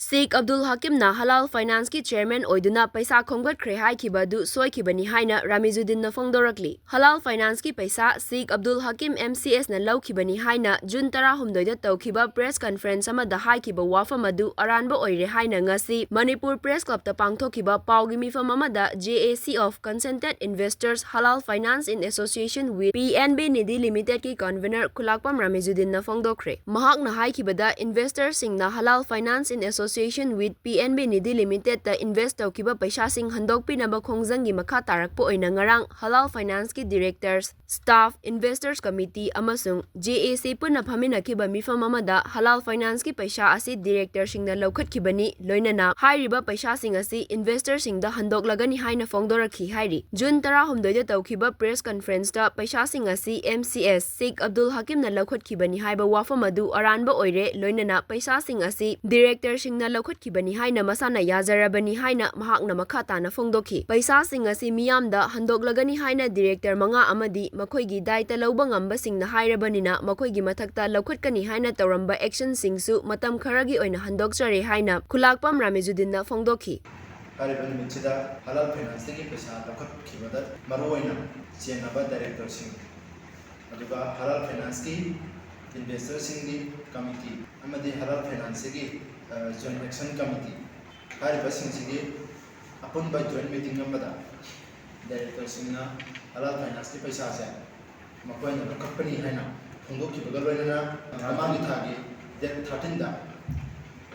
Sheikh Abdul Hakim na Halal Finance ki chairman oiduna Peisa Khomgatkhi Haikhiba du soikibani Haina RAMIJUDDIN na Sengdorakli. Halal Finance ki Peisa Sheikh Abdul Hakim MCS na laukibani Haina June 18 da tawkiba press conference amada Haikhiba wafam adu aranba oire Haina ngasi Manipur Press Club ta pangthokiba pawgi mifam amada JAC of Consented Investors Halal Finance in Association with PNB Nidhi Limited ki convener Kulakpam RAMIJUDDIN na Sengdorakli. Mahak na Haikhiba investors sing na Halal Finance in Association with PNB Nidhi Limited ta invest tawkiba paisa sing handokpinaba khongjanggi makha tarakpo oina ngarang Halal Finance ki directors, staff, investors committee amasung JAC punna phaminakiba mifam amada Halal Finance ki paisa asi director singna laukhatkibani loinana hairiba paisa sing asi investor singda handoklagani haina Sengdorakli hairi. June 18 da tawkiba press conference ta paisa sing asi MCS Sheikh Abdul Hakim na laukhatkibani haiba wafam adu aranba oire loinana paisa sing asi director na laukhatkibani haina masana yazarabani haina mahakna makha tana phongdokhi. Paisa sing asi miyamda handoklagani haina director manga amadi makhoigi daita lauba ngamba singna hairabanina makhoigi mathakta laukhatkani haina tawramba action singsu matam kharagi oina handokchare haina Kulakpam RAMIJUDDIN na phongdokhi. Haribani michida Halal Finance ki paisa laukhatkibada maruoina chenaba director sing aduga Halal Finance ki investor sing committee amadi Halal Finance ki joint action committee hariba singsi apunba joint meeting amada director singna Halal Finance ki paisa se makoina company haina phongdokkibaga loinana amangi thagi date 13 da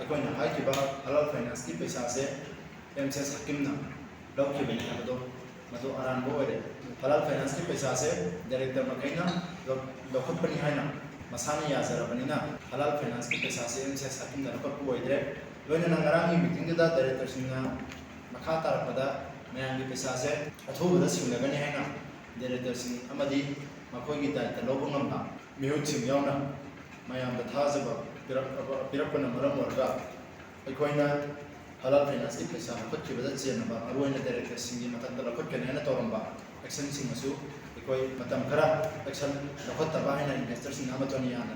akoina Haikhiba Halal Finance ki paisa se Mcs Hakim na laukibani habado madu aranbo ore Halal Finance ki paisa se director makaina company haina masana yazarabanina Halal Finance ki paisa se Mcs Hakim na lakappu oidre loinana ngarang meeting da director singna makha tarakpada mayamgi paisa se athubada singlagani haina director sing amadi makhoigi daita lobu ngamba mihut sing yauna mayamda thajaba pirapana maram warga aikoina Halal Finance ki paisa lakhatkibada chenaba aroina director singi matakta lakhatkani haina toramba action singasu ikoi matam khara action lakhattaba haina investor sing amatoni yana